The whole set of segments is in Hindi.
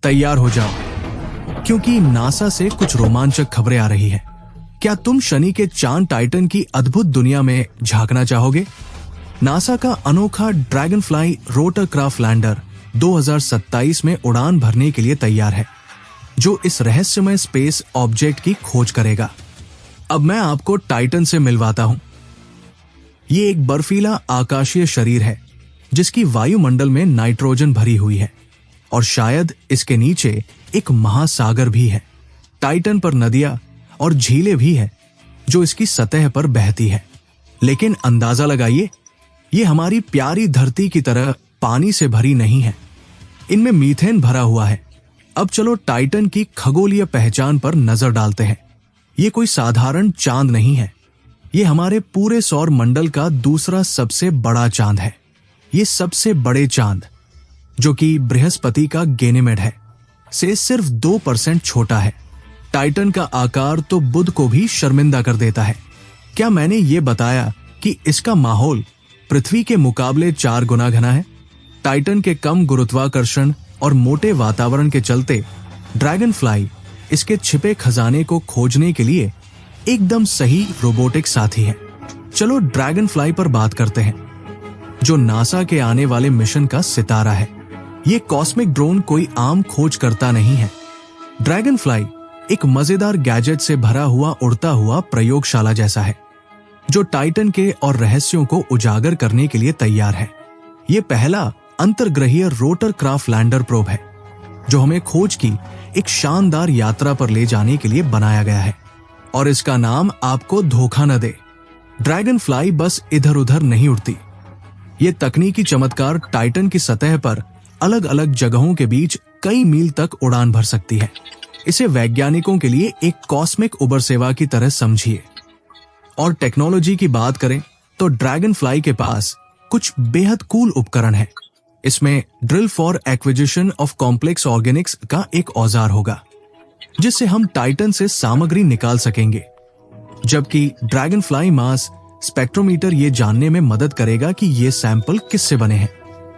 तैयार हो जाओ, क्योंकि नासा से कुछ रोमांचक खबरें आ रही हैं। क्या तुम शनि के चांद टाइटन की अद्भुत दुनिया में झांकना चाहोगे? नासा का अनोखा ड्रैगनफ्लाई रोटरक्राफ्ट लैंडर 2027 में उड़ान भरने के लिए तैयार है, जो इस रहस्यमय स्पेस ऑब्जेक्ट की खोज करेगा। अब मैं आपको टाइटन से मिलवाता हूं। ये एक बर्फीला आकाशीय शरीर है जिसकी वायुमंडल में नाइट्रोजन भरी हुई है और शायद इसके नीचे एक महासागर भी है। टाइटन पर नदियां और झीलें भी हैं जो इसकी सतह पर बहती है। लेकिन अंदाजा लगाइए, ये हमारी प्यारी धरती की तरह पानी से भरी नहीं है। इनमें मीथेन भरा हुआ है। अब चलो टाइटन की खगोलीय पहचान पर नजर डालते हैं। ये कोई साधारण चांद नहीं है। ये हमारे पूरे सौर मंडल का दूसरा सबसे बड़ा चांद है। ये सबसे बड़े चांद, जो कि बृहस्पति का गैनीमेड है, से सिर्फ 2% छोटा है। टाइटन का आकार तो बुध को भी शर्मिंदा कर देता है। क्या मैंने ये बताया कि इसका माहौल पृथ्वी के मुकाबले 4 गुना घना है? टाइटन के कम गुरुत्वाकर्षण और मोटे वातावरण के चलते ड्रैगनफ्लाई इसके छिपे खजाने को खोजने के लिए एकदम सही रोबोटिक साथी है। चलो ड्रैगनफ्लाई पर बात करते हैं, जो नासा के आने वाले मिशन का सितारा है। ये कॉस्मिक ड्रोन कोई आम खोजकर्ता नहीं है। ड्रैगनफ्लाई एक मजेदार गैजेट से भरा हुआ उड़ता हुआ प्रयोगशाला जैसा है, जो टाइटन के और रहस्यों को उजागर करने के लिए तैयार है। ये पहला अंतर्ग्रहीय रोटरक्राफ्ट लैंडर प्रोब है, जो हमें खोज की एक शानदार यात्रा पर ले जाने के लिए बनाया गया है। और इसका नाम आपको धोखा न दे, ड्रैगनफ्लाई बस इधर उधर नहीं उड़ती। ये तकनीकी चमत्कार टाइटन की सतह पर अलग अलग जगहों के बीच कई मील तक उड़ान भर सकती है। इसे वैज्ञानिकों के लिए एक कॉस्मिक उबर सेवा की तरह समझिए। और टेक्नोलॉजी की बात करें तो ड्रैगनफ्लाई के पास कुछ बेहद कूल उपकरण है। इसमें drill for acquisition of complex Organics का एक औजार होगा, जिससे हम टाइटन से सामग्री निकाल सकेंगे। जबकि ड्रैगनफ्लाई मास स्पेक्ट्रोमीटर ये जानने में मदद करेगा कि ये सैंपल किससे बने हैं।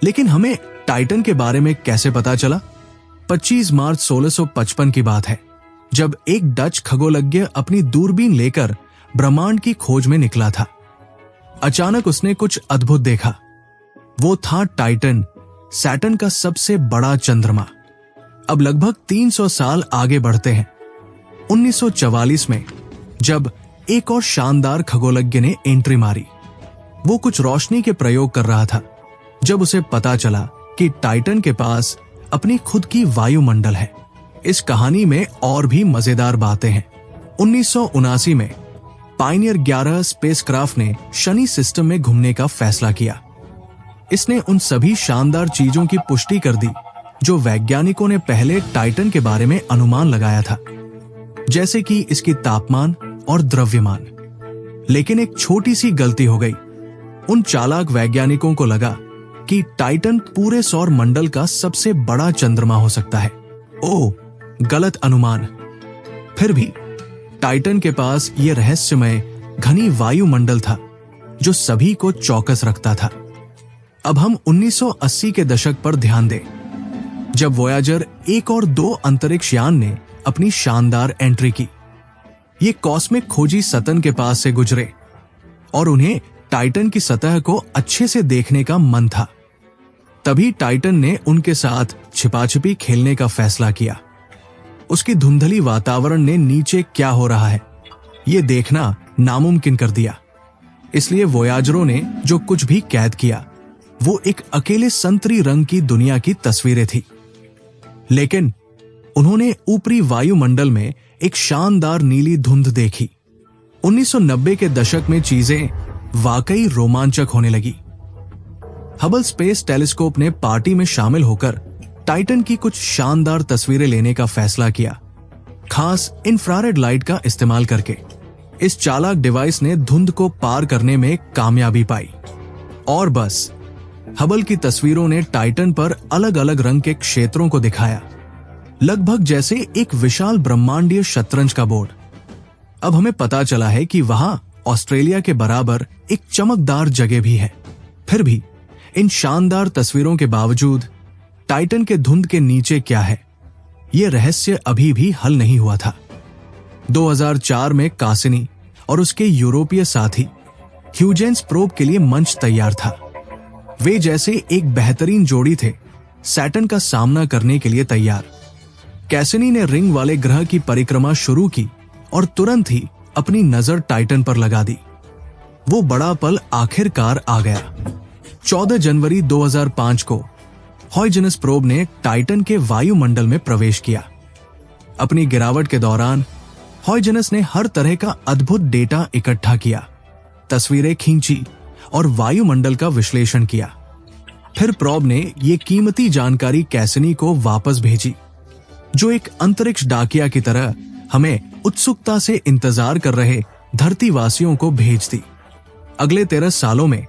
लेकिन हमें टाइटन के बारे में कैसे पता चला? 25 मार्च 1655 की बात है, जब एक डच खगोलज्ञ अपनी दूरबीन लेकर ब्रह्मांड की खोज में निकला था। अचानक उसने कुछ अद्भुत देखा। वो था टाइटन, सैटर्न का सबसे बड़ा चंद्रमा। अब लगभग 300 साल आगे बढ़ते हैं। 1944 में जब एक और शानदार खगोलज्ञ ने एंट्री मारी। वो कुछ रोशनी के प्रयोग कर रहा था, जब उसे पता चला कि टाइटन के पास अपनी खुद की वायुमंडल है। इस कहानी में और भी मजेदार बातें हैं। 1979 में पायनियर 11 स्पेसक्राफ्ट ने शनि सिस्टम में घूमने का फैसला किया। इसने उन सभी शानदार चीजों की पुष्टि कर दी जो वैज्ञानिकों ने पहले टाइटन के बारे में अनुमान लगाया था, जैसे कि इसकी तापमान और द्रव्यमान। लेकिन एक छोटी सी गलती हो गई। उन चालाक वैज्ञानिकों को लगा कि टाइटन पूरे सौर मंडल का सबसे बड़ा चंद्रमा हो सकता है। ओह, गलत अनुमान। फिर भी टाइटन के पास यह रहस्यमय घनी वायुमंडल था जो सभी को चौकस रखता था। अब हम 1980 के दशक पर ध्यान दें, जब वोयाजर 1 और 2 अंतरिक्ष यान ने अपनी शानदार एंट्री की। ये कॉस्मिक खोजी सतन के पास से गुजरे और उन्हें टाइटन की सतह को अच्छे से देखने का मन था। तभी टाइटन ने उनके साथ छिपाछिपी खेलने का फैसला किया। उसकी धुंधली वातावरण ने नीचे क्या हो रहा है ये देखना नामुमकिन कर दिया। इसलिए वोयाजरों ने जो कुछ भी कैद किया वो एक अकेले संतरी रंग की दुनिया की तस्वीरें थी। लेकिन उन्होंने ऊपरी वायुमंडल में एक शानदार नीली धुंध देखी। 1990 के दशक में चीजें वाकई रोमांचक होने लगी। हबल स्पेस टेलीस्कोप ने पार्टी में शामिल होकर टाइटन की कुछ शानदार तस्वीरें लेने का फैसला किया, खास इंफ्रारेड लाइट का इस्तेमाल करके। इस चालाक डिवाइस ने धुंध को पार करने में कामयाबी पाई और बस हबल की तस्वीरों ने टाइटन पर अलग अलग रंग के क्षेत्रों को दिखाया, लगभग जैसे एक विशाल ब्रह्मांडीय शतरंज का बोर्ड। अब हमें पता चला है कि वहां ऑस्ट्रेलिया के बराबर एक चमकदार जगह भी है। फिर भी इन शानदार तस्वीरों के बावजूद टाइटन के धुंध के नीचे क्या है ये रहस्य अभी भी हल नहीं हुआ था। 2004 में कासिनी और उसके यूरोपीय साथी ह्यूजेंस प्रोब के लिए मंच तैयार था। वे जैसे एक बेहतरीन जोड़ी थे, सैटर्न का सामना करने के लिए तैयार। कैसिनी ने रिंग वाले ग्रह की परिक्रमा शुरू की और तुरंत ही अपनी नजर टाइटन पर लगा दी। वो बड़ा पल आखिरकार आ गया। 14 जनवरी 2005 को हॉयजेनस प्रोब ने टाइटन के वायुमंडल में प्रवेश किया। अपनी गिरावट के दौरान हॉयजेनस ने हर तरह का अद्भुत डेटा इकट्ठा किया, तस्वीरें खींची और वायुमंडल का विश्लेषण किया। फिर प्रोब ने ये कीमती जानकारी कैसिनी को वापस भेजी, जो एक अंतरिक्ष डाकिया की तरह हमें उत्सुकता से इंतजार कर रहे धरतीवासियों को भेज दी। अगले 13 सालों में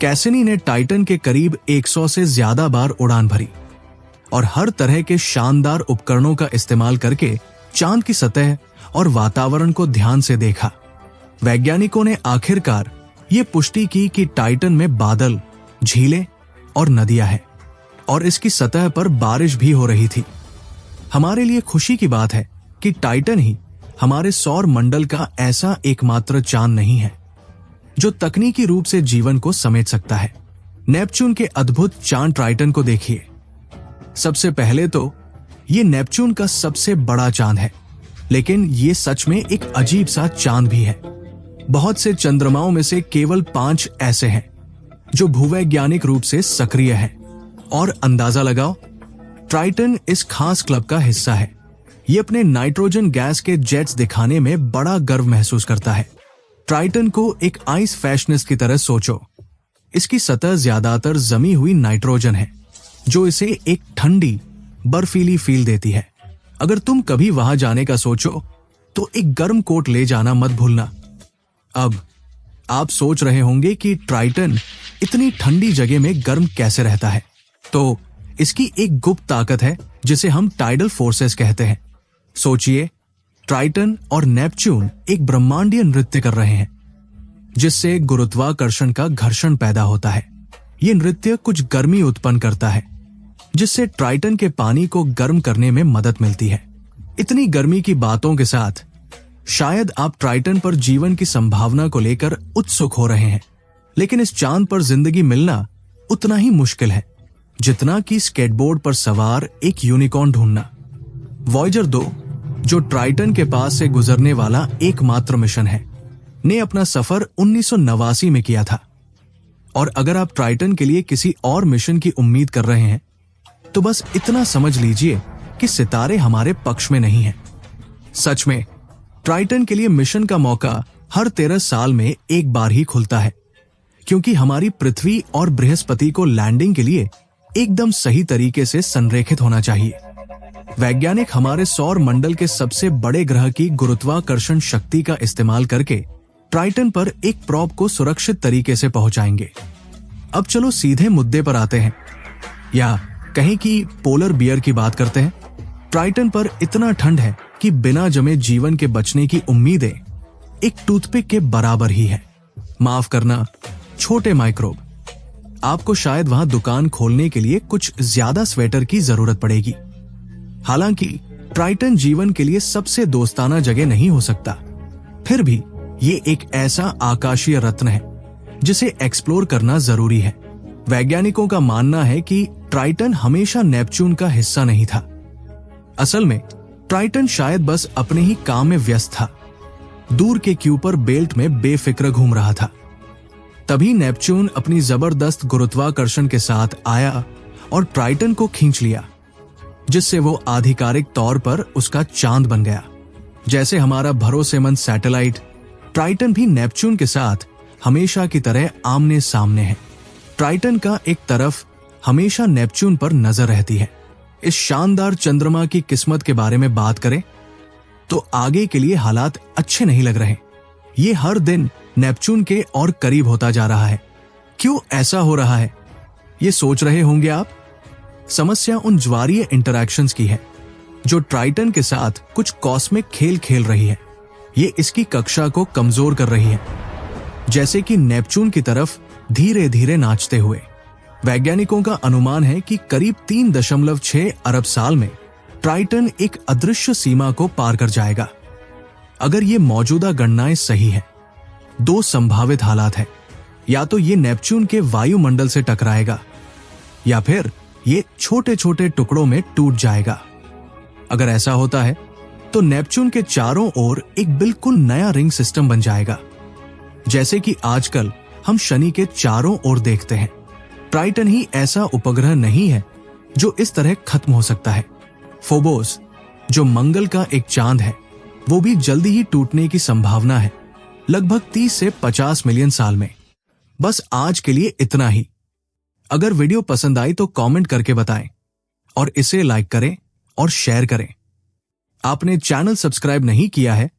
कैसिनी ने टाइटन के करीब 100 से ज्यादा बार उड़ान भरी और हर तरह के शानदार उपकरणों का इस्तेमाल करके चांद की सतह और वातावरण को ध्यान से देखा। वैज्ञानिकों ने आखिरकार ये पुष्टि की कि टाइटन में बादल, झीलें और नदियां हैं और इसकी सतह पर बारिश भी हो रही थी। हमारे लिए खुशी की बात है कि टाइटन ही हमारे सौर मंडल का ऐसा एकमात्र चांद नहीं है जो तकनीकी रूप से जीवन को समेट सकता है। नेपच्यून के अद्भुत चांद ट्राइटन को देखिए। सबसे पहले तो ये नेपच्यून का सबसे बड़ा चांद है, लेकिन ये सच में एक अजीब सा चांद भी है। बहुत से चंद्रमाओं में से केवल 5 ऐसे हैं जो भूवैज्ञानिक रूप से सक्रिय हैं। और अंदाजा लगाओ, ट्राइटन इस खास क्लब का हिस्सा है। ये अपने नाइट्रोजन गैस के जेट्स दिखाने में बड़ा गर्व महसूस करता है। ट्राइटन को एक आइस फैशनेस की तरह सोचो। इसकी सतह ज्यादातर जमी हुई नाइट्रोजन है, जो इसे एक ठंडी, बर्फीली फील देती है। अगर तुम कभी वहां जाने का सोचो तो एक गर्म कोट ले जाना मत भूलना। अब आप सोच रहे होंगे कि ट्राइटन इतनी ठंडी जगह में गर्म कैसे रहता है। तो इसकी एक गुप्त ताकत है जिसे हम टाइडल फोर्सेस कहते हैं। सोचिए, ट्राइटन और नेपच्यून एक ब्रह्मांडीय नृत्य कर रहे हैं जिससे गुरुत्वाकर्षण का घर्षण पैदा होता है। ये नृत्य कुछ गर्मी उत्पन्न करता है जिससे ट्राइटन के पानी को गर्म करने में मदद मिलती है। इतनी गर्मी की बातों के साथ शायद आप ट्राइटन पर जीवन की संभावना को लेकर उत्सुक हो रहे हैं, लेकिन इस चांद पर जिंदगी मिलना उतना ही मुश्किल है जितना कि स्केटबोर्ड पर सवार एक यूनिकॉर्न ढूंढना। वॉयेजर 2, जो ट्राइटन के पास से गुजरने वाला एकमात्र मिशन है, ने अपना सफर 1989 में किया था। और अगर आप ट्राइटन के लिए किसी और मिशन की उम्मीद कर रहे हैं तो बस इतना समझ लीजिए कि सितारे हमारे पक्ष में नहीं हैं। सच में ट्राइटन के लिए मिशन का मौका हर 13 साल में एक बार ही खुलता है, क्योंकि हमारी पृथ्वी और बृहस्पति को लैंडिंग के लिए एकदम सही तरीके से संरेखित होना चाहिए। वैज्ञानिक हमारे सौर मंडल के सबसे बड़े ग्रह की गुरुत्वाकर्षण शक्ति का इस्तेमाल करके ट्राइटन पर एक प्रोब को सुरक्षित तरीके से पहुंचाएंगे। अब चलो सीधे मुद्दे पर आते हैं, या कहें कि पोलर बियर की बात करते हैं। ट्राइटन पर इतना ठंड है कि बिना जमे जीवन के बचने की उम्मीदें एक टूथपिक के बराबर ही है। माफ करना, छोटे माइक्रोब। आपको शायद वहां दुकान खोलने के लिए कुछ ज्यादा स्वेटर की जरूरत पड़ेगी। हालांकि ट्राइटन जीवन के लिए सबसे दोस्ताना जगह नहीं हो सकता, फिर भी ये एक ऐसा आकाशीय रत्न है जिसे एक्सप्लोर करना जरूरी है। वैज्ञानिकों का मानना है कि ट्राइटन हमेशा नेपच्यून का हिस्सा नहीं था। असल में ट्राइटन शायद बस अपने ही काम में व्यस्त था, दूर के क्यूपर बेल्ट में बेफिक्र घूम रहा था। तभी नेपच्यून अपनी जबरदस्त गुरुत्वाकर्षण के साथ आया और ट्राइटन को खींच लिया, जिससे वो आधिकारिक तौर पर उसका चांद बन गया। जैसे हमारा भरोसेमंद सैटेलाइट, ट्राइटन भी नेपच्यून के साथ हमेशा की तरह आमने सामने है। ट्राइटन का एक तरफ हमेशा नेपच्यून पर नजर रहती है। इस शानदार चंद्रमा की किस्मत के बारे में बात करें तो आगे के लिए हालात अच्छे नहीं लग रहे। ये हर दिन नेपच्यून के और करीब होता जा रहा है। क्यों ऐसा हो रहा है, ये सोच रहे होंगे आप। समस्या उन ज्वारीय इंटरैक्शंस की है जो ट्राइटन के साथ कुछ कॉस्मिक खेल खेल रही है। ये इसकी कक्षा को कमजोर कर रही है, जैसे कि नेपच्यून की तरफ धीरे धीरे नाचते हुए। वैज्ञानिकों का अनुमान है कि करीब 3.6 अरब साल में ट्राइटन एक अदृश्य सीमा को पार कर जाएगा। अगर ये मौजूदा गणनाएं सही हैं, दो संभावित हालात हैं। या तो ये नेपच्यून के वायुमंडल से टकराएगा या फिर ये छोटे छोटे टुकड़ों में टूट जाएगा। अगर ऐसा होता है तो नेपच्यून के चारों ओर एक बिल्कुल नया रिंग सिस्टम बन जाएगा, जैसे कि आजकल हम शनि के चारों ओर देखते हैं। ट्राइटन ही ऐसा उपग्रह नहीं है जो इस तरह खत्म हो सकता है। फोबोस, जो मंगल का एक चांद है, वो भी जल्दी ही टूटने की संभावना है, लगभग 30 से 50 मिलियन साल में। बस आज के लिए इतना ही। अगर वीडियो पसंद आई तो कमेंट करके बताएं और इसे लाइक करें और शेयर करें। आपने चैनल सब्सक्राइब नहीं किया है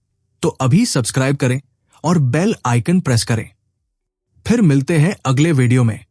तो अभी सब्सक्राइब करें और बेल आइकन प्रेस करें। फिर मिलते हैं अगले वीडियो में।